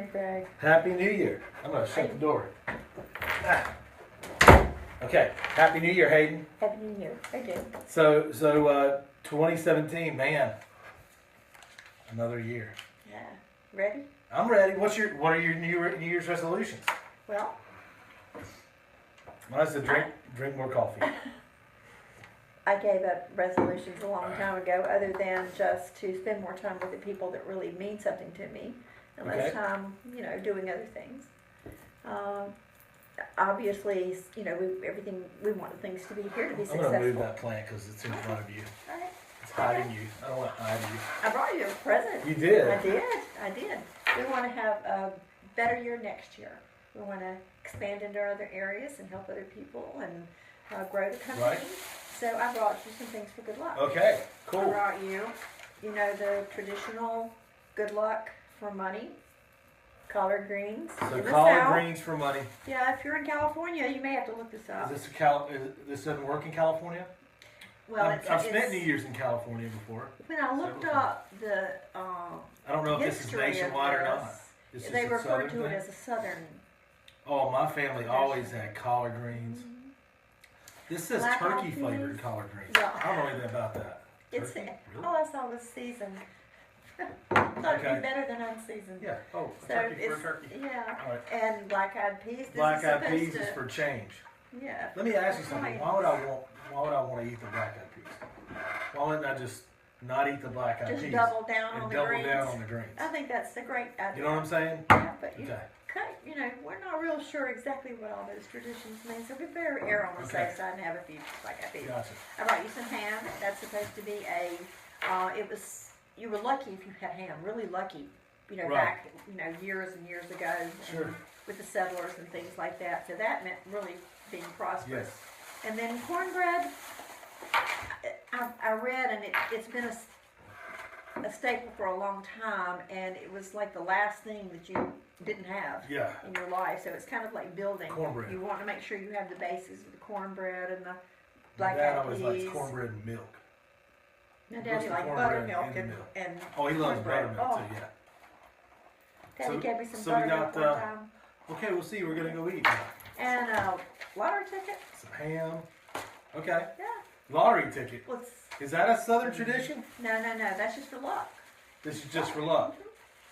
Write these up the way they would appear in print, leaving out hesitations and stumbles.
Year, Greg. Happy New Year. I'm going to shut the door. Okay. Happy New Year, Hayden. Happy New Year. Okay. So 2017, man. Another year. Yeah. Ready? I'm ready. What are your New Year's resolutions? Well, Mine's to drink more coffee. I gave up resolutions a long time ago, other than just to spend more time with the people that really mean something to me, and less time, doing other things. Obviously, we want things to be here to be successful. I'm going to move that plant because it's in front of you. All right. It's hiding you. I don't want to hide you. I brought you a present. You did? I did. We want to have a better year next year. We want to expand into other areas and help other people and grow the company. Right. So I brought you some things for good luck. Okay, cool. I brought you, the traditional good luck for money, collard greens. So collard greens for money. Yeah, if you're in California, you may have to look this up. Is this doesn't work in California? Well, I've spent New Year's in California before. When I looked up the I don't know if this is nationwide or not. They refer to it as a southern. Oh, my family always had collard greens. Mm-hmm. This says turkey flavored collard greens. Yeah. I don't know anything about that. It's Turkey? Really? all I saw was seasoned. Thought it'd be better than unseasoned. Yeah. Oh, So turkey for turkey. Yeah. All right. And black-eyed peas. Black-eyed peas is for change. Yeah. Let me ask you something. Why would I want to eat the black-eyed peas? Why wouldn't I just not eat the black-eyed peas? Just double down on the greens. Double down on the greens. I think that's a great idea. You know what I'm saying? Yeah, but Okay. we're not real sure exactly what all those traditions mean, so we better err on the safe side and have a few black-eyed peas. Gotcha. I brought you some ham. That's supposed to be you were lucky if you had ham, really lucky, Right. back, years and years ago. Sure. With the settlers and things like that. So that meant really being prosperous. Yes. And then cornbread, I read, and it's been a staple for a long time, and it was like the last thing that you didn't have in your life. So it's kind of like building. Cornbread. You want to make sure you have the bases of the cornbread and the My black-eyed dad always peas. likes cornbread and milk. My daddy liked buttermilk and Oh, he loves cornbread. buttermilk too, yeah. Daddy gave me some so we buttermilk got, one time. Okay, we'll see. We're going to go eat now. And lottery ticket. Some ham. Okay. Yeah. Lottery ticket. Well, Is that a Southern tradition? No. That's just for luck. This is just for luck.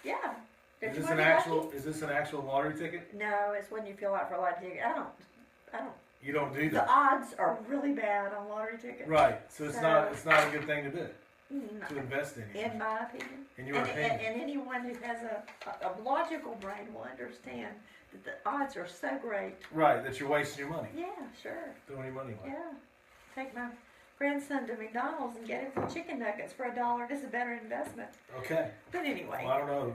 Yeah. Is this an actual lottery ticket? No, it's when you fill out for a lottery ticket. I don't. You don't do The that. odds are really bad on lottery tickets. Right. So it's not a good thing to do. No, To invest in. in my opinion. In your opinion. And anyone who has a logical brain will understand that the odds are so great. Right, that you're wasting your money. Yeah, sure. Throwing your money away. Yeah. Take my grandson to McDonald's and get him some chicken nuggets for $1. It's a better investment. Okay. But anyway. Well, I don't know.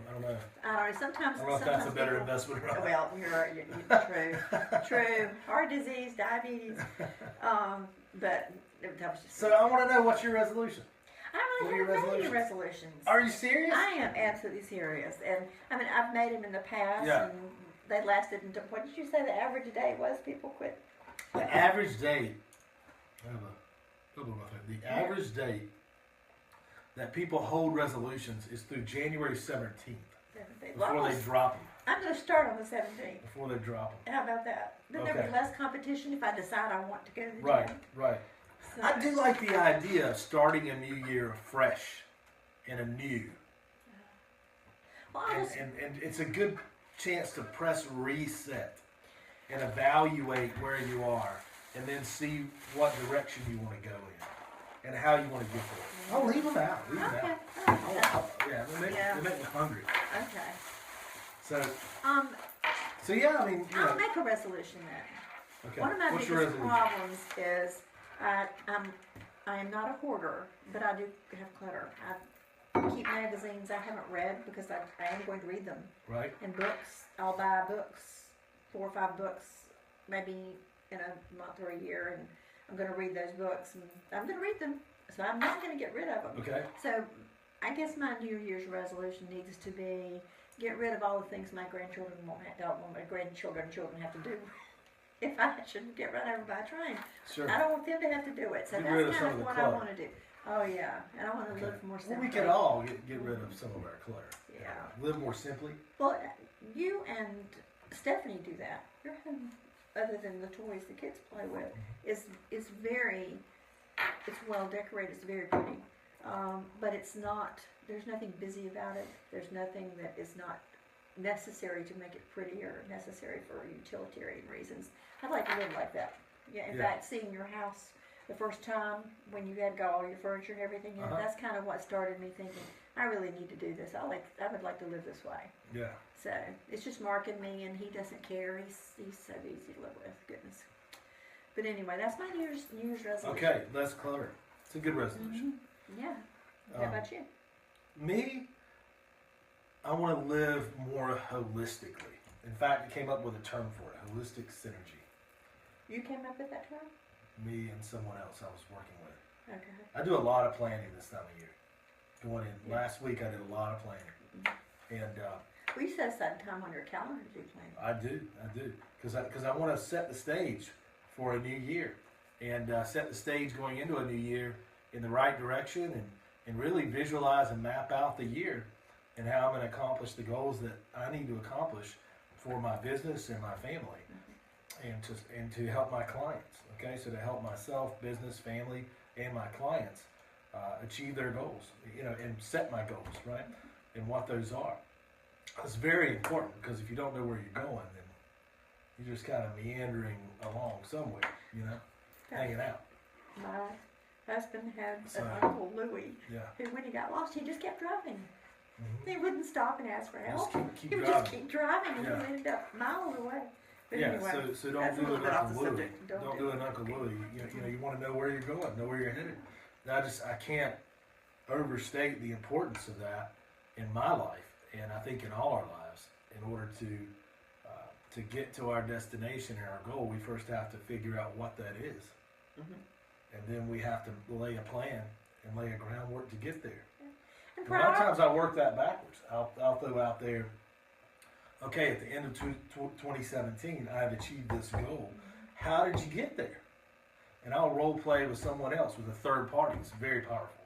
Sometimes. I don't know if that's a better investment or not. Well, you're true. Heart disease, diabetes. But that was just. So I want to know, what's your resolution? I What are really your haven't made any resolutions? resolutions. Are you serious? I am absolutely serious, and I've made them in the past, and they lasted until, what did you say the average day was? People quit. The average date. The average date that people hold resolutions is through January 17th. Before they drop them. I'm going to start on the 17th. Before they drop them. How about that? Then there'll be less competition if I decide I want to go to the Right, gym. right. So, I do like the idea of starting a new year fresh and anew. Well, And it's a good chance to press reset and evaluate where you are and then see what direction you want to go in and how you want to get there. I'll leave them out. Leave them Okay. out. They make me hungry. Okay. So yeah, I mean, I'll make a resolution then. Okay. One of my What's your biggest resolution? problems is I am not a hoarder, but I do have clutter. I keep magazines I haven't read because I am going to read them. Right. And books. I'll buy books, 4 or 5 books, maybe in a month or a year, and I'm going to read those books, and I'm going to read them. So I'm not going to get rid of them. Okay. So I guess my New Year's resolution needs to be get rid of all the things my grandchildren don't want my children have to do. If I shouldn't get run over by a train. Sure. I don't want them to have to do it. So Get rid of that's some kind of of the what I clutter. want to do. Oh yeah, and I want to live more simply. Well, we could all get rid of some of our clutter. Yeah. Live more simply. Well, you and Stephanie do that. Your home, other than the toys the kids play with, is very, it's well decorated. It's very pretty, but it's not. There's nothing busy about it. There's nothing that is not necessary to make it pretty or necessary for utilitarian reasons. I'd like to live like that. Yeah. In fact, seeing your house the first time when you had got all your furniture and everything in, that's kind of what started me thinking, I really need to do this. I would like to live this way. Yeah. So it's just Mark and me, and he doesn't care. He's so easy to live with. Goodness. But anyway, that's my New Year's resolution. Okay, that's clever. It's a good resolution. Yeah. How about you? Me, I want to live more holistically. In fact, I came up with a term for it: holistic synergy. You came up with that term? Me and someone else I was working with. Okay. I do a lot of planning this time of year. Going in last week, I did a lot of planning, and well, you set aside time on your calendar to do planning. I do, because I want to set the stage for a new year, and set the stage going into a new year in the right direction, and really visualize and map out the year and how I'm going to accomplish the goals that I need to accomplish for my business and my family, and to help my clients. Okay, so to help myself, business, family, and my clients achieve their goals, and set my goals, right, and what those are. It's very important, because if you don't know where you're going, then you're just kind of meandering along somewhere, hanging out. My husband had an Uncle Louie who, when he got lost, he just kept driving. He wouldn't stop and ask for help. Keep he would driving. just keep driving, and he ended up miles away. But anyway, so don't do an Uncle Louie. Don't do an Uncle Louie. You want to know where you're going, know where you're headed. I can't overstate the importance of that in my life, and I think in all our lives. In order to get to our destination and our goal, we first have to figure out what that is, and then we have to lay a plan and lay a groundwork to get there. A lot of times I work that backwards. I'll throw out there, okay, at the end of 2017, I have achieved this goal. How did you get there? And I'll role play with someone else, with a third party. It's very powerful.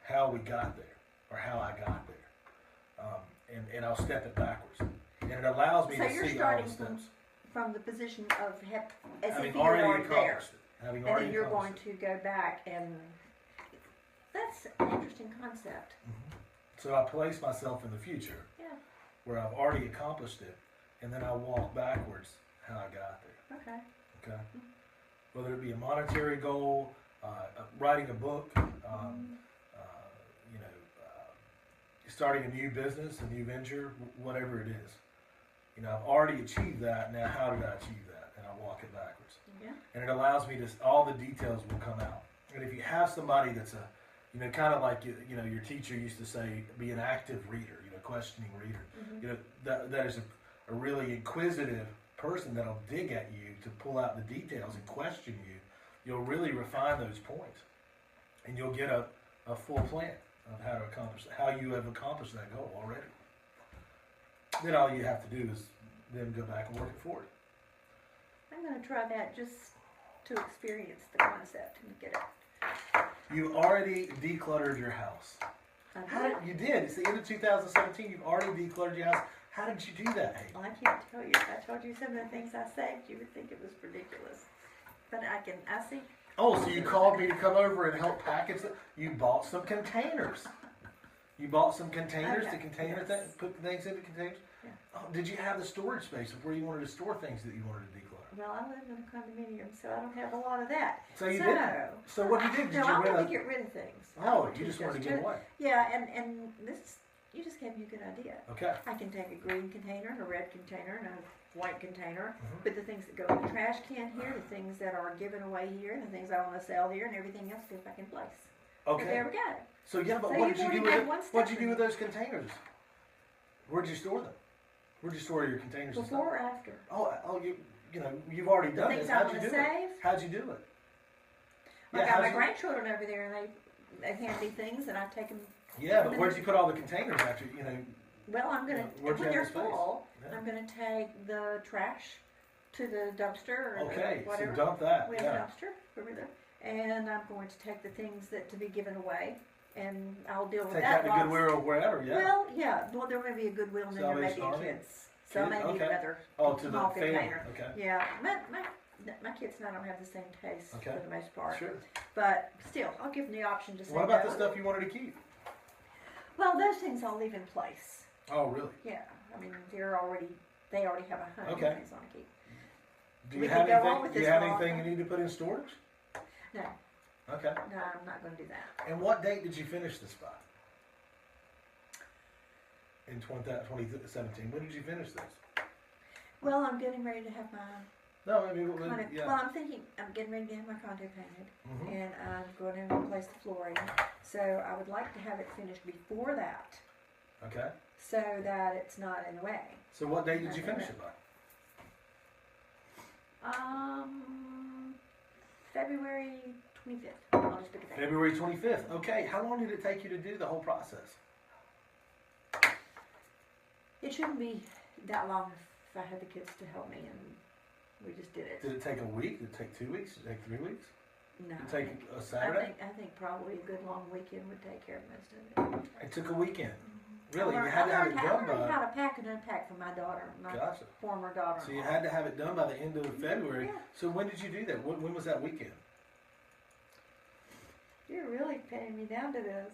How we got there, or how I got there. And I'll step it backwards. And it allows me to see all the steps. So you're starting from the position of as having if you already were there. And then you're going to go back, and that's an interesting concept. So I place myself in the future, where I've already accomplished it, and then I walk backwards how I got there. Okay. Whether it be a monetary goal, writing a book, starting a new business, a new venture, whatever it is. I've already achieved that. Now, how did I achieve that? And I walk it backwards. And it allows me to, all the details will come out. And if you have somebody that's kind of like, your teacher used to say, be an active reader, questioning reader. That is a really inquisitive person that'll dig at you to pull out the details and question you. You'll really refine those points, and you'll get a full plan of how to accomplish, how you have accomplished that goal already. Then all you have to do is then go back and work it forward. I'm going to try that just to experience the concept and get it. You already decluttered your house. You did. It's the end of 2017. You've already decluttered your house. How did you do that, Hayden? Well, I can't tell you. If I told you some of the things I saved, you would think it was ridiculous. But I see. Oh, so you called me to come over and help package it? You bought some containers. You bought some containers to container things, put things into containers? Yeah. Oh, did you have the storage space of where you wanted to store things that you wanted to declutter? Well, I live in a condominium, so I don't have a lot of that. So you didn't? So what you did? Did you I want to get rid of things. Oh, you just wanted to get away? Yeah, and this, you just gave me a good idea. Okay. I can take a green container and a red container and a white container, put the things that go in the trash can here, the things that are given away here, the things I want to sell here, and everything else goes back in place. Okay. And there we go. So what did you do with those containers? Where'd you store them? Where'd you store your containers? Before or after? You've already done this. How'd you do it? How'd you do it? I got my grandchildren over there, and they hand me things, and I take them. Yeah, but where'd you put all the containers after, Well, I'm going to, when they're full, I'm going to take the trash to the dumpster or whatever. So dump that. We have a dumpster over there. And I'm going to take the things that to be given away and I'll deal with Take that. that to Goodwill or wherever, yeah. Well, yeah. Well, there may be a Goodwill, and then there may be a Salvation kids. So I may need okay. another To the small family. container. Okay. Yeah, my kids and I don't have the same taste for the most part. Sure. But still, I'll give them the option to say What about no. the stuff you wanted to keep? Well, those things I'll leave in place. Oh, really? Yeah. I mean, they already have a hundred things on keep. Do you have anything you need to put in storage? No. Okay. No, I'm not going to do that. And what date did you finish this by? In 2017. When did you finish this? Well, I'm getting ready to have my No, I mean, well, I'm thinking I'm getting ready to have my condo painted, Mm-hmm. and I'm going to replace the flooring. So I would like to have it finished before that, Okay. so that it's not in the way. So what date did you finish it by? February 25th. I'll just pick a date. February 25th. Okay. How long did it take you to do the whole process? It shouldn't be that long if I had the kids to help me, and we just did it. Did it take a week? Did it take 2 weeks? Did it take 3 weeks? No. Did it take a Saturday? I think probably a good long weekend would take care of most of it. It took a weekend. Really? I You had to have it done I learned by... how to pack and unpack for my daughter, my Gotcha. former daughter. So you had to have it done by the end of February. Yeah. So when did you do that? When was that weekend? You're really pinning me down to this.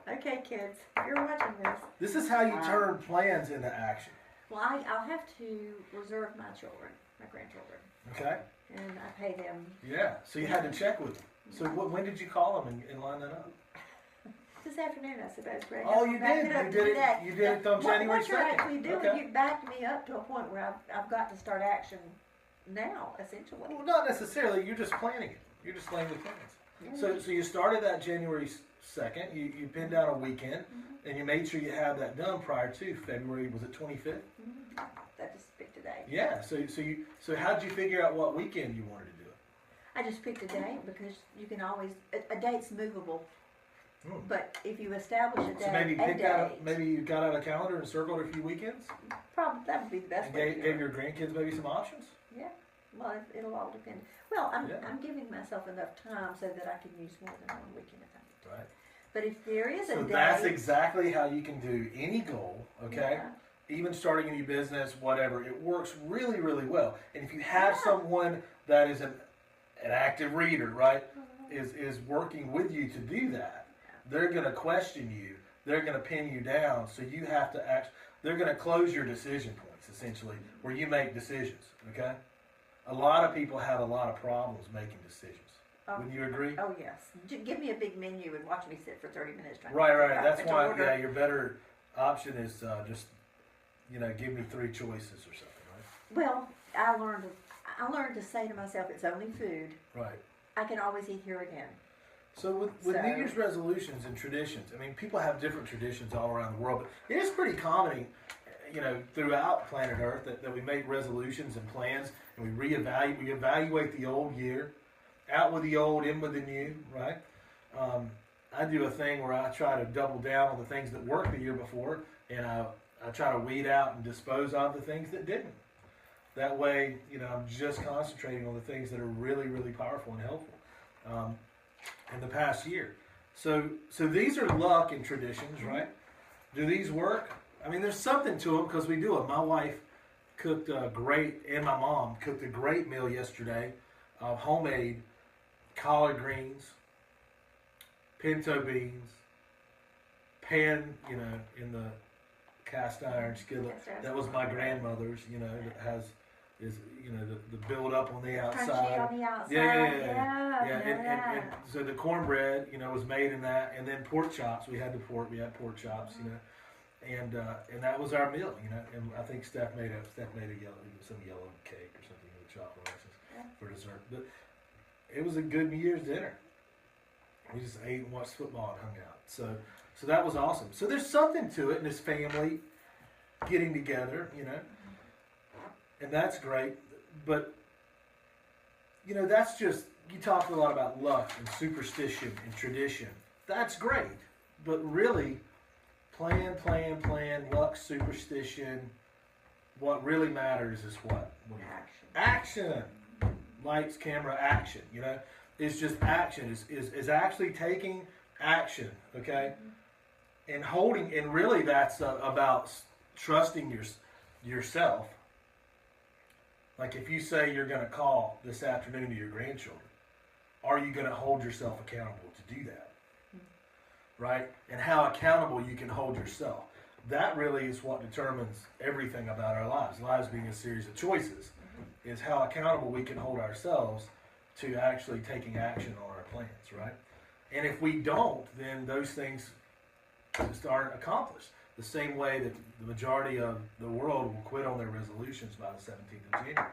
Okay, kids, if you're watching this. This is how you turn plans into action. Well, I'll have to reserve my children, my grandchildren, Okay? and I pay them. Yeah. So you had to check with them. So when did you call them and line that up? This afternoon, I suppose, Greg. Oh, you did. You did it on January 2nd. What you're actually doing, Okay. you backed me up to a point where I've got to start action now, essentially. Well, not necessarily. You're just planning it. You're just laying the plans. So you started that January 2nd. You pinned down a weekend, and you made sure you had that done prior to February. Was it 25th? I just picked a date. Yeah. So how did you figure out what weekend you wanted to do it? I just picked a date because you can always a date's movable. But if you establish a date, maybe you got out a calendar and circled a few weekends. Probably that would be the best And way. gave your grandkids maybe some options. Yeah. Well, it'll all depend. Well, I'm giving myself enough time so that I can use more than one weekend if I need to. Right. But if there is a So date, that's exactly how you can do any goal. Okay. Yeah. Even starting a new business, whatever, it works really, really well. And if you have someone that is an active reader, right, is working with you to do that, they're going to question you. They're going to pin you down. So you have to act. They're going to close your decision points, essentially, where you make decisions. Okay. A lot of people have a lot of problems making decisions. Wouldn't you agree? Oh yes. Give me a big menu and watch me sit for 30 minutes trying. Right. to figure out That's what to why. order. Yeah, your better option is just give me 3 choices or something. Right. Well, I learned to say to myself, it's only food. Right. I can always eat here again. So with New Year's resolutions and traditions, I mean, people have different traditions all around the world, but it is pretty common, throughout planet Earth that we make resolutions and plans, and we evaluate the old year, out with the old, in with the new, right? I do a thing where I try to double down on the things that worked the year before, and I try to weed out and dispose of the things that didn't. That way, I'm just concentrating on the things that are really, really powerful and helpful. In the past year. So these are luck and traditions, right? Do these work? I mean, there's something to them because we do it. My wife cooked and my mom cooked a great meal yesterday of homemade collard greens, pinto beans, pan, in the cast iron skillet. That was my grandmother's, that is the build up on the outside. Crunchy on the outside. Yeah. And so the cornbread, was made in that, and then pork chops. We had pork chops, and that was our meal, And I think Steph made some yellow cake or something with chocolate for dessert. But it was a good New Year's dinner. We just ate and watched football and hung out. So that was awesome. So there's something to it in this family getting together, And that's great, but, that's just, you talk a lot about luck and superstition and tradition. That's great, but really, plan, luck, superstition, what really matters is what? Action! Lights, camera, action, It's just action, is actually taking action, okay? And holding, and really that's about trusting yourself. Like if you say you're going to call this afternoon to your grandchildren, are you going to hold yourself accountable to do that? Right? And how accountable you can hold yourself. That really is what determines everything about our lives. Lives being a series of choices is how accountable we can hold ourselves to actually taking action on our plans, right? And if we don't, then those things just aren't accomplished. The same way that the majority of the world will quit on their resolutions by the 17th of January.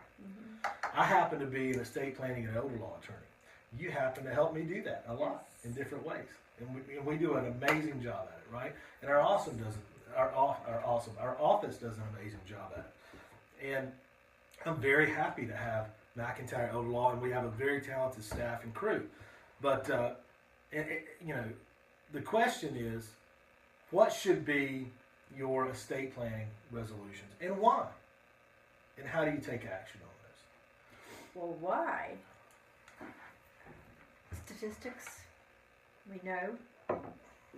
I happen to be an estate planning and elder law attorney. You happen to help me do that a lot in different ways. And we do an amazing job at it, right? And our office does an amazing job at it. And I'm very happy to have McIntyre Elder Law, and we have a very talented staff and crew. But, the question is, what should be your estate planning resolutions, and why? And how do you take action on those? Well, why? Statistics, we know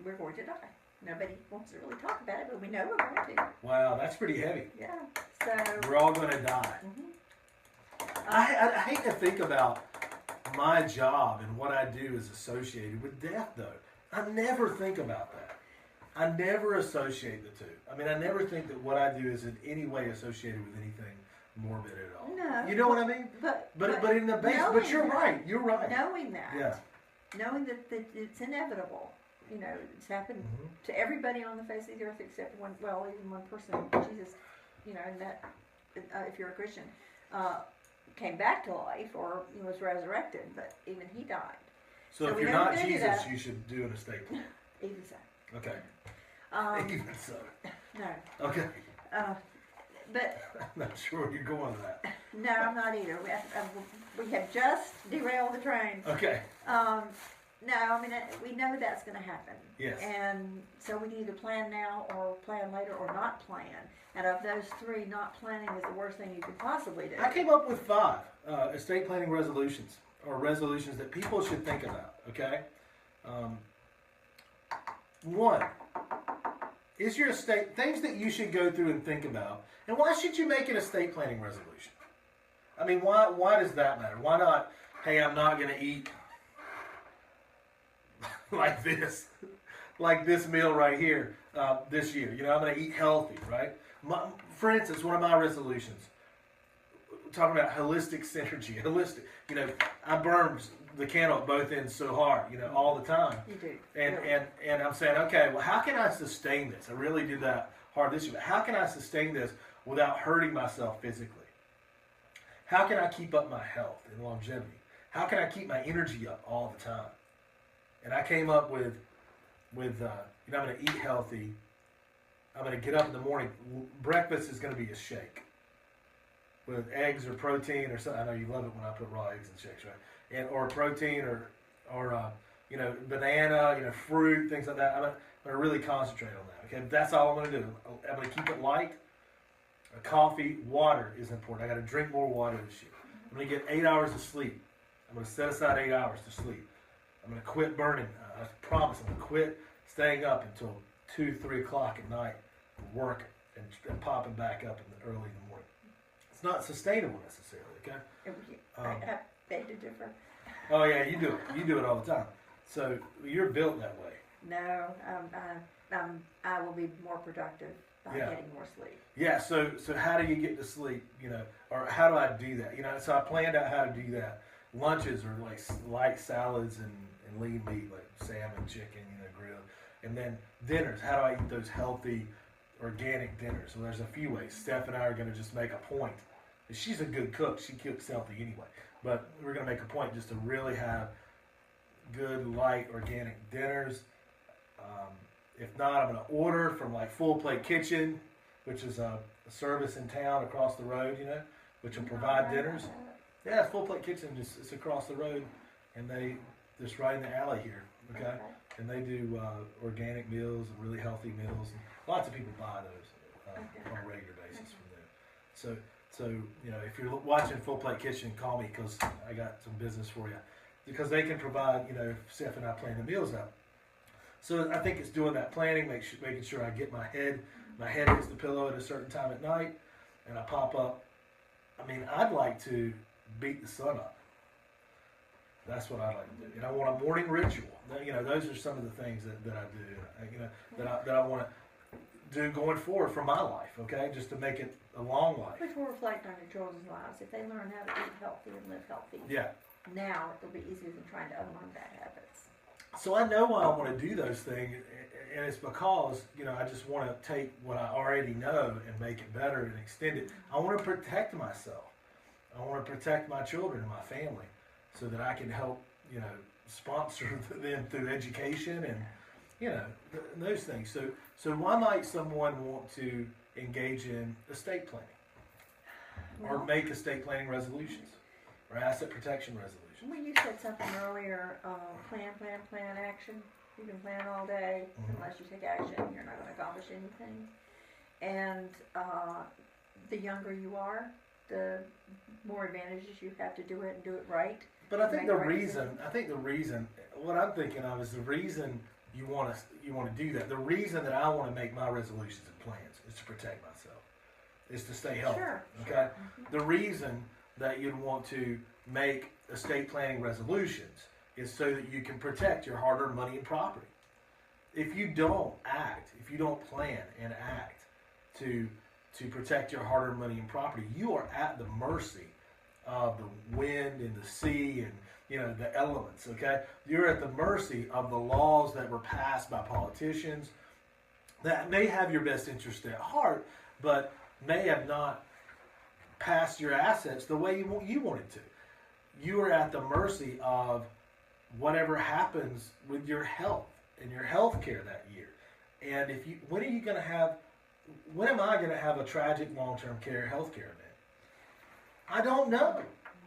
we're going to die. Nobody wants to really talk about it, but we know we're going to. Wow, that's pretty heavy. Yeah, so... We're all going to die. I hate to think about my job and what I do is associated with death, though. I never think about that. I never associate the two. I mean, I never think that what I do is in any way associated with anything morbid at all. No. You know what I mean? But in the base, but you're right. You're right. Knowing that. Yeah. Knowing that it's inevitable. You know, it's happened to everybody on the face of the earth except even one person. Jesus, you know, and that, if you're a Christian, came back to life or was resurrected, but even he died. So if you're not Jesus, you should do an estate plan. Even so. Okay. Even so. No. Okay. But I'm not sure where you're going with that. No, I'm not either. We have just derailed the train. Okay. No, I mean, we know that's going to happen. Yes. And so we can either plan now or plan later or not plan. And of those three, not planning is the worst thing you could possibly do. I came up with 5 estate planning resolutions, or resolutions that people should think about, okay? 1, is your estate, things that you should go through and think about. And why should you make an estate planning resolution? I mean, why does that matter? Why not, hey, I'm not going to eat like this meal right here this year. You know, I'm going to eat healthy, right? For instance, one of my resolutions, talking about holistic synergy, you know, I burn the candle at both ends so hard, you know, all the time. You do. And I'm saying, okay, well, how can I sustain this? I really did that hard this year, but how can I sustain this without hurting myself physically? How can I keep up my health and longevity? How can I keep my energy up all the time? And I came up with you know, I'm going to eat healthy. I'm going to get up in the morning. Breakfast is going to be a shake with eggs or protein or something. I know you love it when I put raw eggs in shakes, right? Or protein or you know, banana, you know, fruit, things like that. I'm going to really concentrate on that. Okay, that's all I'm going to do. I'm going to keep it light. Coffee, water is important. I got to drink more water this year. I'm going to get 8 hours of sleep. I'm going to set aside 8 hours to sleep. I'm going to quit burning. I promise I'm going to quit staying up until 2, 3 o'clock at night, working and popping back up early in the morning. It's not sustainable necessarily, okay? I beg to differ. Oh yeah, you do it. You do it all the time. So you're built that way. No, I will be more productive by getting more sleep. Yeah. So how do you get to sleep? You know, or how do I do that? You know, so I planned out how to do that. Lunches are like light salads and lean meat, like salmon, chicken, you know, grilled. And then dinners, how do I eat those healthy, organic dinners? Well, there's a few ways. Steph and I are going to just make a point. She's a good cook. She cooks healthy anyway. But we're going to make a point just to really have good, light, organic dinners. If not, I'm going to order from like Full Plate Kitchen, which is a service in town across the road, you know, which will provide dinners. Yeah, Full Plate Kitchen, it's across the road, and they just right in the alley here, okay? And they do organic meals and really healthy meals. And lots of people buy those on a regular basis from them. So you know, if you're watching Full Plate Kitchen, call me because I got some business for you. Because they can provide, you know, if Steph and I plan the meals out, So I think it's doing that planning, making sure I get my head hits the pillow at a certain time at night, and I pop up. I mean, I'd like to beat the sun up. That's what I like to do. And I want a morning ritual. You know, those are some of the things that I do. You know, that I want to do going forward for my life. Okay, just to make it a long life. Which will reflect on your children's lives if they learn how to eat healthy and live healthy. Yeah. Now it'll be easier than trying to unlearn bad habits. So I know why I want to do those things, and it's because, you know, I just want to take what I already know and make it better and extend it. I want to protect myself. I want to protect my children and my family so that I can help, you know, sponsor them through education and, you know, those things. So why might someone want to engage in estate planning or make estate planning resolutions or asset protection resolutions? Well, you said something earlier, plan, action. You can plan all day, unless you take action, you're not going to accomplish anything. And the younger you are, the more advantages you have to do it and do it right. But I think the reason, what I'm thinking of is the reason you want to do that. The reason that I want to make my resolutions and plans is to protect myself, is to stay healthy. Sure. Okay. Sure. The reason that you'd want to make estate planning resolutions is so that you can protect your hard-earned money and property. If you don't act, if you don't plan and act to protect your hard-earned money and property, you are at the mercy of the wind and the sea and, you know, the elements. Okay, you're at the mercy of the laws that were passed by politicians that may have your best interest at heart, but may have not passed your assets the way you wanted to. You are at the mercy of whatever happens with your health and your health care that year. And when am I going to have a tragic long-term care health care event? I don't know.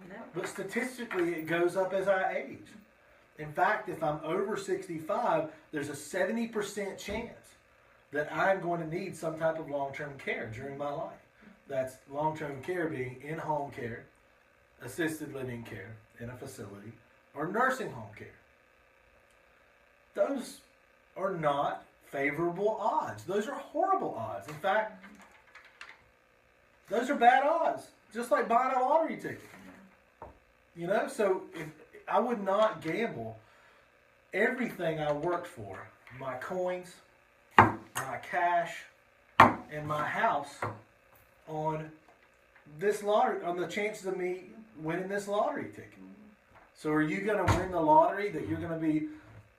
No. But statistically, it goes up as I age. In fact, if I'm over 65, there's a 70% chance that I'm going to need some type of long-term care during my life. That's long-term care being in-home care, assisted living care in a facility, or nursing home care. Those are not favorable odds. Those are horrible odds. In fact, those are bad odds, just like buying a lottery ticket. You know, so if I would not gamble everything I worked for, my coins, my cash, and my house on this lottery, on the chances of me winning this lottery ticket. So are you going to win the lottery that you're going to be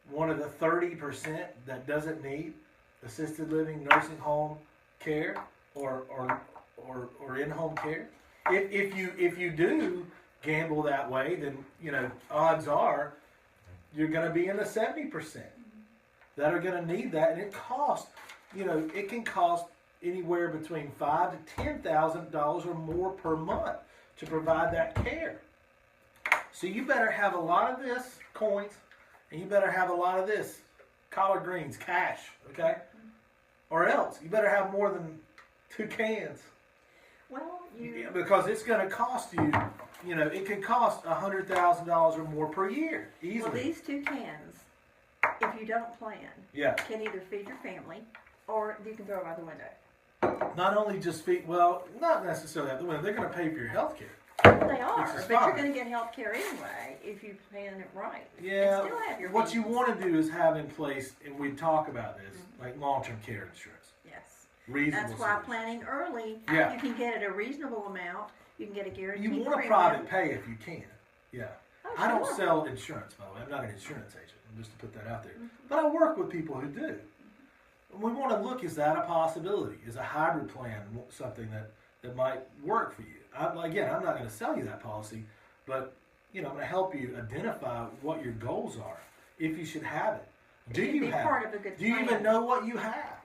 one of the 30% that doesn't need assisted living, nursing home care, or in-home care? If you do gamble that way, then, you know, odds are you're going to be in the 70% that are going to need that, and it costs, you know, it can cost anywhere between $5,000 to $10,000 or more per month to provide that care. So you better have a lot of this coins, and you better have a lot of this collard greens, cash, okay? Or else you better have more than 2 cans. Well, because it's going to cost you, you know, it can cost $100,000 or more per year easily. Well, these 2 cans, if you don't plan, can either feed your family or you can throw them out the window. Not only just feed, well, not necessarily out the window. They're going to pay for your health care. They are, but you're going to get health care anyway if you plan it right. Yeah, and still have your what you want to do is have in place, and we talk about this, like long-term care insurance. Yes. Reasonable. That's why planning early, you can get at a reasonable amount. You can get a guaranteed premium. You want a private pay if you can. Yeah. Oh, I don't sell insurance, by the way. I'm not an insurance agent, just to put that out there. But I work with people who do. And we want to look, is that a possibility? Is a hybrid plan something that might work for you? Again, I'm not going to sell you that policy, but, you know, I'm going to help you identify what your goals are, if you should have it. Do you have it? Do you even know what you have?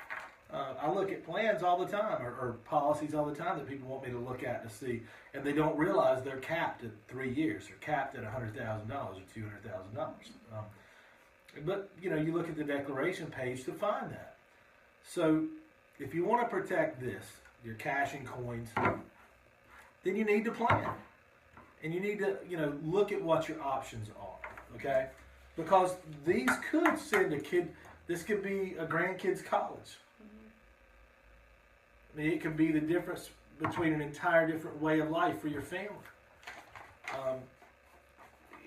I look at plans all the time, or policies all the time that people want me to look at to see, and they don't realize they're capped at 3 years. They're capped at $100,000 or $200,000. But, you know, you look at the declaration page to find that. So if you want to protect this, your cash and coins, then you need to plan. And you need to, you know, look at what your options are, okay? Because these could send a kid, This could be a grandkid's college. I mean, it could be the difference between an entire different way of life for your family.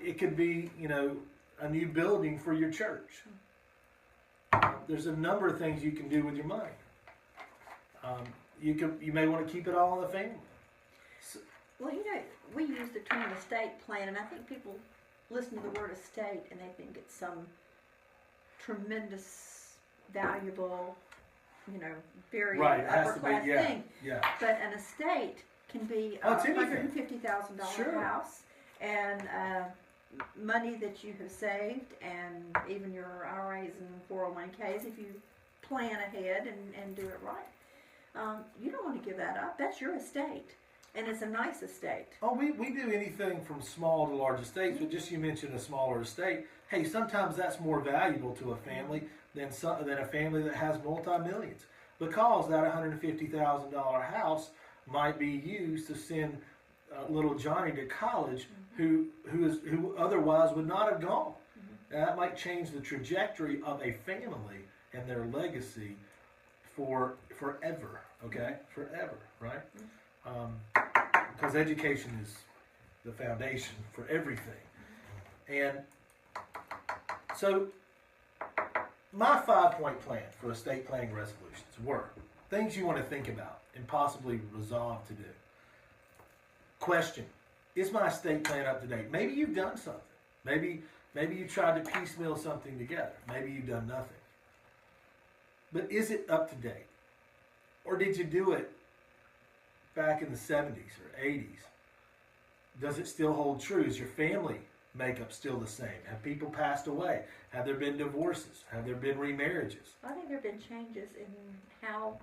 It could be, a new building for your church. There's a number of things you can do with your money. You may want to keep it all in the family. So, well, we use the term estate plan, and I think people listen to the word estate and they think it's some tremendous, valuable, very upper class thing. Yeah. But an estate can be a $150,000 sure. house, and money that you have saved, and even your IRAs and 401ks if you plan ahead and do it right. You don't want to give that up. That's your estate, and it's a nice estate. Oh, we do anything from small to large estates, but just you mentioned a smaller estate. Hey, sometimes that's more valuable to a family than a family that has multi-millions, because that $150,000 house might be used to send little Johnny to college, who otherwise would not have gone. And that might change the trajectory of a family and their legacy forever. Okay, forever, right? Because education is the foundation for everything. And so, my 5-point plan for estate planning resolutions were things you want to think about and possibly resolve to do. Question: is my estate plan up to date? Maybe you've done something. Maybe you tried to piecemeal something together. Maybe you've done nothing. But is it up to date? Or did you do it back in the 70s or 80s? Does it still hold true? Is your family makeup still the same? Have people passed away? Have there been divorces? Have there been remarriages? I think there have been changes in how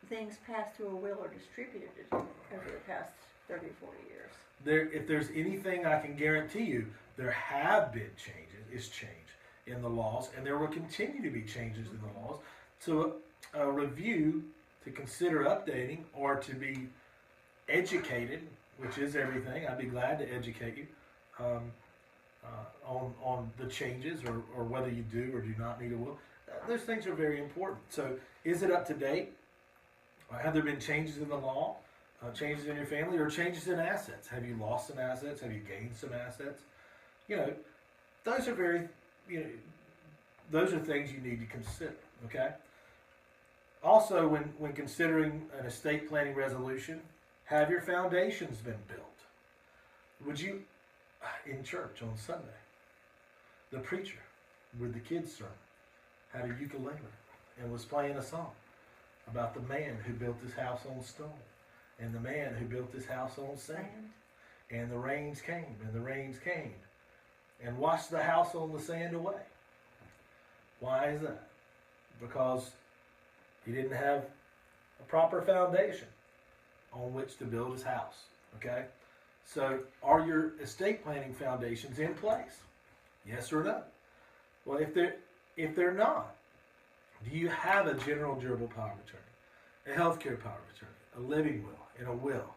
things passed through a will or distributed over the past 30 or 40 years. If there's anything I can guarantee you, there have been change in the laws, and there will continue to be changes in the laws. So a review to consider updating or to be educated, which is everything. I'd be glad to educate you on the changes or whether you do or do not need a will. Those things are very important. So is it up to date? Have there been changes in the law, changes in your family, or changes in assets? Have you lost some assets? Have you gained some assets? Those are those are things you need to consider, okay? Also, when considering an estate planning resolution, have your foundations been built? Would you, in church on Sunday, the preacher with the kids' sermon had a ukulele and was playing a song about the man who built his house on stone and the man who built his house on sand. And the rains came and the rains came and washed the house on the sand away. Why is that? Because he didn't have a proper foundation on which to build his house. Okay? So are your estate planning foundations in place? Yes or no? Well, if they're not, do you have a general durable power of attorney, a healthcare power of attorney, a living will, and a will?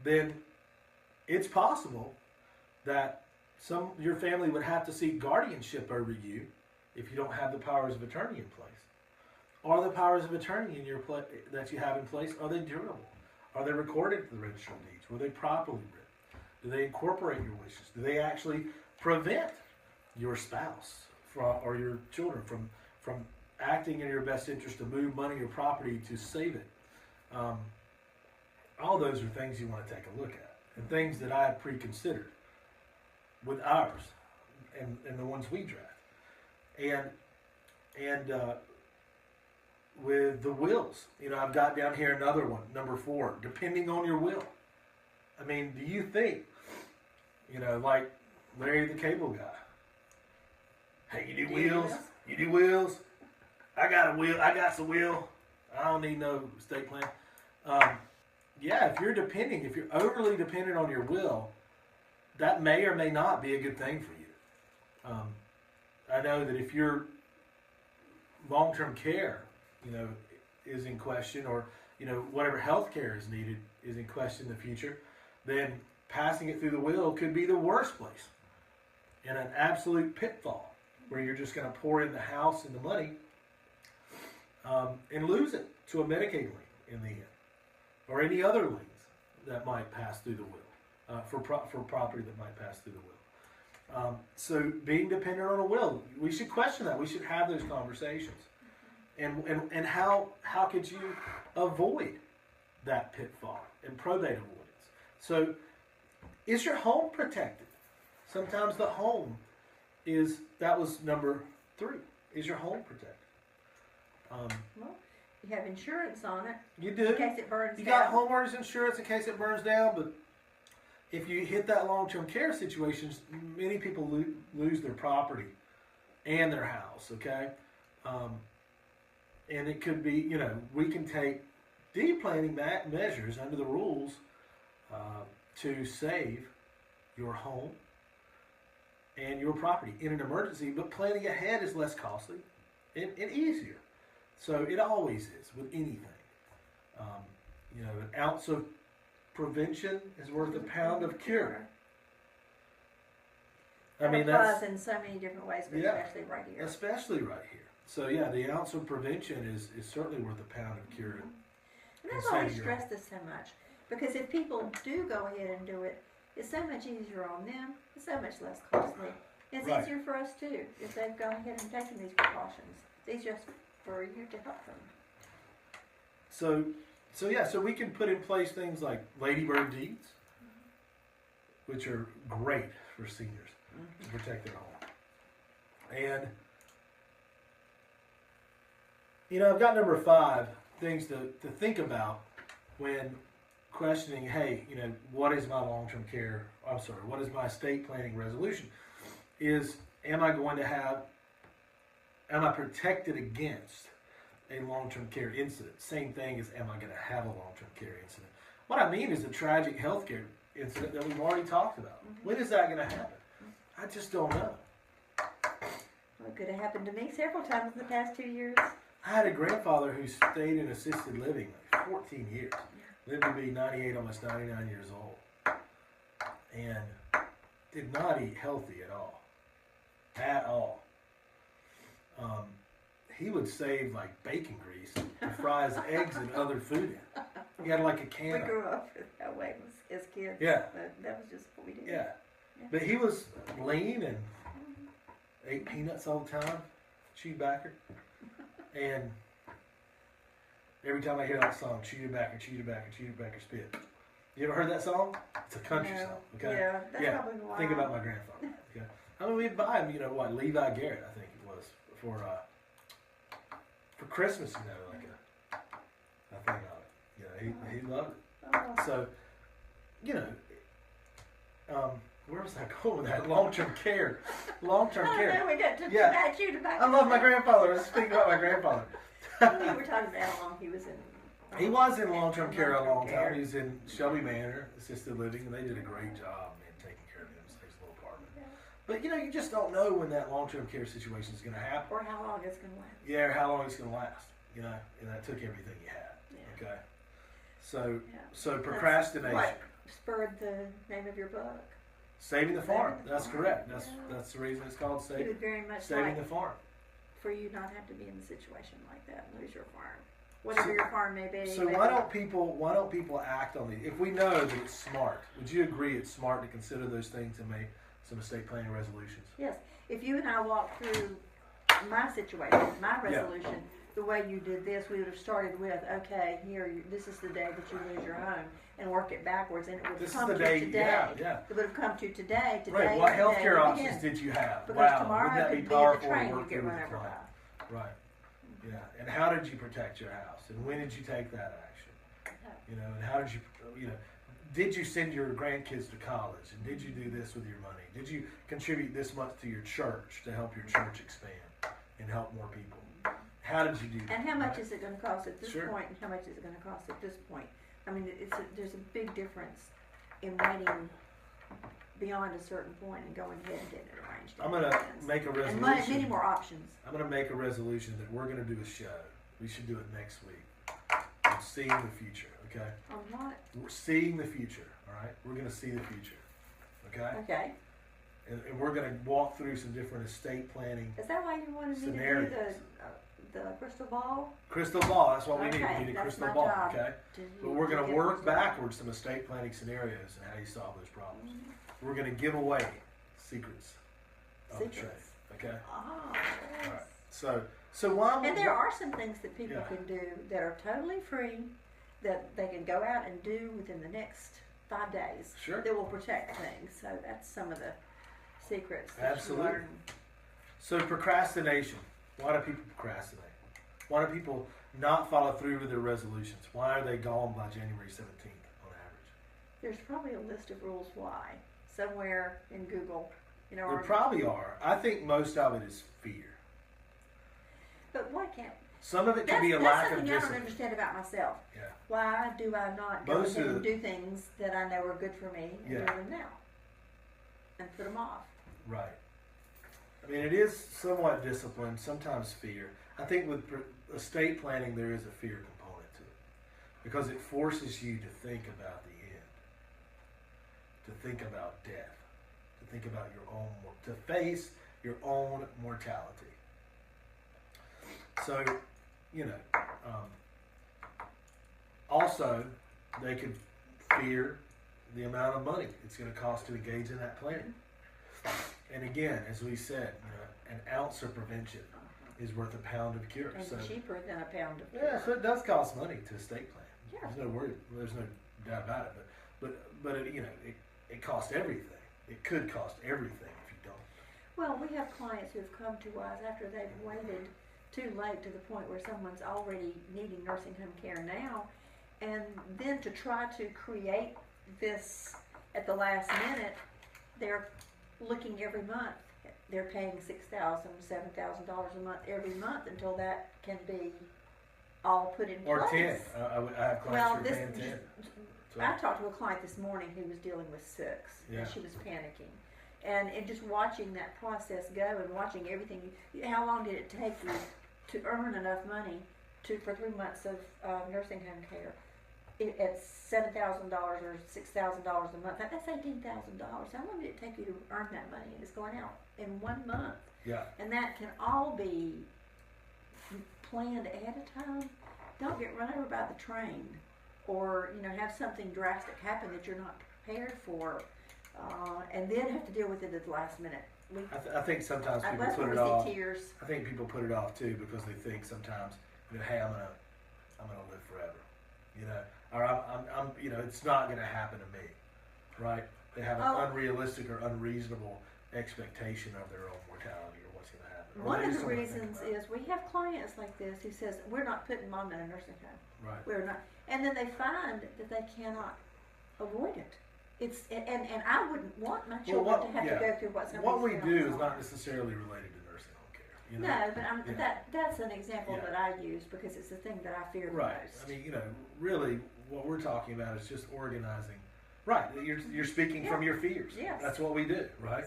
Then it's possible that your family would have to seek guardianship over you if you don't have the powers of attorney in place. Are the powers of attorney that you have in place, are they durable? Are they recorded to the Register of Deeds? Were they properly written? Do they incorporate your wishes? Do they actually prevent your spouse or your children from acting in your best interest to move money or property to save it? All those are things you want to take a look at, and things that I have pre-considered with ours and the ones we draft. And with the wills, I've got down here another one, number 4, depending on your will. I mean, do you think, like Larry the Cable Guy, hey, you do wills? You do wills? I got a will. I got some will. I don't need no estate plan. Yeah, if you're overly dependent on your will, that may or may not be a good thing for you. I know that if your long-term care, is in question, or whatever health care is needed is in question in the future, then passing it through the will could be the worst place and an absolute pitfall. where you're just going to pour in the house and the money and lose it to a Medicaid lien in the end, or any other liens that might pass through the will, for property that might pass through the will. So being dependent on a will, we should question that. We should have those conversations. And how could you avoid that pitfall and probate avoidance? So is your home protected? Sometimes the home that was number 3. Is your home protected? Well, you have insurance on it. You do. In case it burns down. You got homeowners insurance in case it burns down, but if you hit that long-term care situations, many people lose their property and their house, okay? And it could be, we can take deed planning measures under the rules to save your home and your property in an emergency, but planning ahead is less costly and easier. So it always is with anything. An ounce of prevention is worth a pound of cure. I mean, that's in so many different ways, but especially right here. Especially right here. So yeah, the ounce of prevention is certainly worth a pound of cure. And that's why we stress this so much, because if people do go ahead and do it, it's so much easier on them. It's so much less costly. It's easier for us too if they've gone ahead and taken these precautions. It's easier for you to help them. So we can put in place things like ladybird deeds, which are great for seniors to protect their home. And I've got number 5 things to think about when questioning, hey, what is my long-term care, what is my estate planning resolution? Am I protected against a long-term care incident? Same thing as, am I going to have a long-term care incident? What I mean is a tragic healthcare incident that we've already talked about. When is that going to happen? I just don't know. Well, it could have happened to me several times in the past 2 years. I had a grandfather who stayed in assisted living like 14 years. Lived to be 98, almost 99 years old. And did not eat healthy at all. At all. He would save like bacon grease to fry his eggs and other food in. He had like a can. We grew up that way as kids. Yeah. That was just what we did. Yeah. But he was lean and ate peanuts all the time, chewed backer. And every time I hear that song, chew your backer, spit. You ever heard that song? It's a country song, okay? Yeah, that's probably why. Think about my grandfather, okay? I mean, we'd buy him, Levi Garrett, I think it was, for Christmas, like a thing of it. He loved it. Oh. So, where was I going with that? Long-term care. Long-term care. No, we got to chew tobacco. I love my grandfather. I was thinking about my grandfather. We were talking about how long he was in. He was in long-term care a long time. He was in Shelby Manor, assisted living, and they did a great job in taking care of him in his nice little apartment. Yeah. But you just don't know when that long-term care situation is going to happen. Or how long it's going to last. Yeah, or how long it's going to last. And that took everything you had. Yeah. Okay. So procrastination. What spurred the name of your book? Saving the Farm. That's correct. That's the reason it's called Saving. He would very much Saving the Farm. For you not have to be in a situation like that and lose your farm, whatever your farm may be. So why don't people act on these? If we know that it's smart, would you agree it's smart to consider those things and make some estate planning resolutions? Yes. If you and I walked through my situation, my resolution, the way you did this, we would have started with, okay, this is the day that you lose your home, and work it backwards, and it would have come to today. It would have come to today. Right. What healthcare options did you have? Because tomorrow could be the train you get run over by. Right. Yeah. And how did you protect your house? And when did you take that action? And how did did you send your grandkids to college? And did you do this with your money? Did you contribute this much to your church to help your church expand and help more people? How did you do that? And how much is it going to cost at this point, and how much is it going to cost at this point? I mean, there's a big difference in waiting beyond a certain point and going ahead and getting it arranged. I'm going to make a resolution. And many more options. I'm going to make a resolution that we're going to do a show. We should do it next week. On seeing the future, okay? On what? We're seeing the future, all right? We're going to see the future, okay? Okay. And we're going to walk through some different estate planning. Is that why you wanted me scenarios. to do the crystal ball? Crystal ball, that's what we need. Okay, We need a that's crystal my ball, job, okay? But we're going to work backwards some estate planning scenarios and how you solve those problems. Mm-hmm. We're going to give away secrets of the trade, Secrets. okay? Oh, All right. So why? and there are some things that people Yeah. can do that are totally free, that they can go out and do within the next 5 days. Sure. That will protect things. So that's some of the secrets that Absolutely. you learn. So procrastination. Why do people procrastinate? Why do people not follow through with their resolutions? Why are they gone by January 17th on average? There's probably a list of rules why somewhere in Google. You know, There or, probably are. I think most of it is fear. but why can't? Some of it could That's, be a that's lack of something I don't discipline. understand about myself. Yeah. Why do I not go Most ahead of and the- do things that I know are good for me and Yeah. do them now, and put them off? Right. I mean, it is somewhat discipline, sometimes fear. I think with estate planning, there is a fear component to it because it forces you to think about the end, to think about death, to think about your own, to face your own mortality. So, you know, also they could fear the amount of money it's going to cost to engage in that planning. And again, as we said, you know, an ounce of prevention is worth a pound of cure. And So cheaper than a pound of yeah, so it does cost money to estate plan. Yeah. There's no doubt about it. But it, you know, it costs everything. It could cost everything if you don't. Well, we have clients who've come to us after they've waited too late to the point where someone's already needing nursing home care now, and then to try to create this at the last minute, they're looking every month. They're paying $6,000, $7,000 a month every month until that can be all put in Or place. 10. I have clients Well, who are paying 10. I talked to a client this morning who was dealing with 6, Yeah. and she was panicking. And just watching that process go and watching everything, how long did it take you to earn enough money for 3 months of nursing home care? At $7,000 or $6,000 a month, that's $18,000. How long did it take you to earn that money? And it's going out in 1 month. Yeah. And that can all be planned ahead of time. Don't get run over by the train, or have something drastic happen that you're not prepared for, and then have to deal with it at the last minute. I think sometimes people that's put when it we off. see tears. I think people put it off too because they think sometimes, hey, I'm gonna live forever, or I'm it's not gonna happen to me, right? They have an unrealistic or unreasonable expectation of their own mortality or what's gonna happen. Or One they of just the don't wanna think reasons about it. is we have clients like this who says we're not putting mom in a nursing home. Right. We're not, and then they find that they cannot avoid it. And I wouldn't want my children to have to go through what What we parents do is are. not necessarily related to nursing home care. No, but that's an example Yeah. that I use because it's the thing that I fear the Right. most. I mean, really, what we're talking about is just organizing. Right. You're speaking from your fears. Yes. That's what we do, right?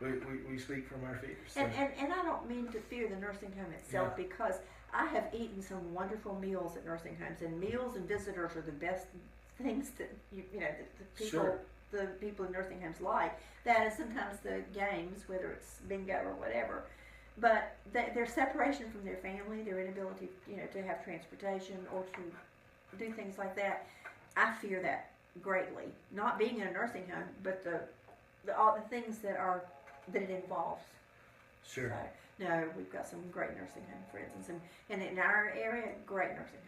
We speak from our fears. So. And I don't mean to fear the nursing home itself because I have eaten some wonderful meals at nursing homes, and meals and visitors are the best things that the people Sure. the people in nursing homes like. That is sometimes the games, whether it's bingo or whatever. But their separation from their family, their inability, to have transportation or to do things like that, I fear that greatly. Not being in a nursing home, but all the things that it involves. Sure. So, no, we've got some great nursing home friends, and in our area, great nursing homes.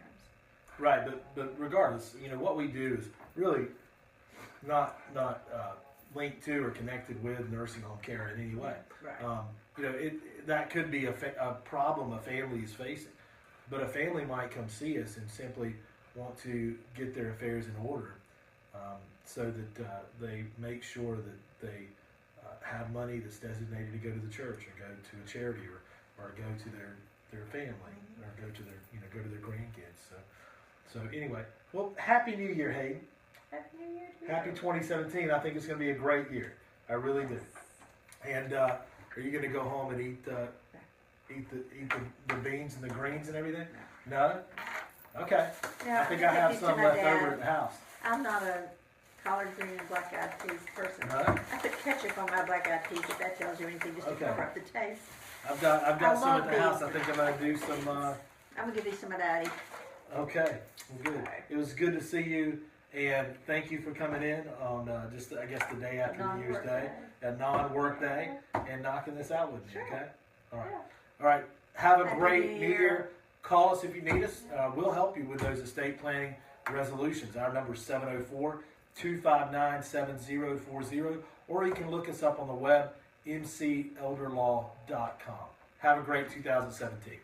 Right, but regardless, what we do is really not linked to or connected with nursing home care in any way. Right. That could be a problem a family is facing, but a family might come see us and simply want to get their affairs in order, so that they make sure that they have money that's designated to go to the church or go to a charity or go to their family or go to their grandkids. So anyway, well, Happy New Year, Hayden. Happy New Year to you. Happy 2017. I think it's going to be a great year. I really do. And are you going to go home and eat the beans and the greens and everything? No? Okay. Now, I think I have these to some my left dad. over at the house. I'm not a collard green and black-eyed peas person. Right. I put ketchup on my black-eyed peas, if that tells you anything, just to Okay. cover up the taste. I've got some love at the house. these. I think I'm gonna do some. I'm gonna give you some of that. Okay, well, good. It was good to see you, and thank you for coming in on just I guess the day after New Year's Day, a non-work day, and knocking this out with me. Okay. All right. All right. Have a Happy great New New Year. Year. Call us if you need us. We'll help you with those estate planning resolutions. Our number is 704-259-7040, or you can look us up on the web, mcelderlaw.com. Have a great 2017.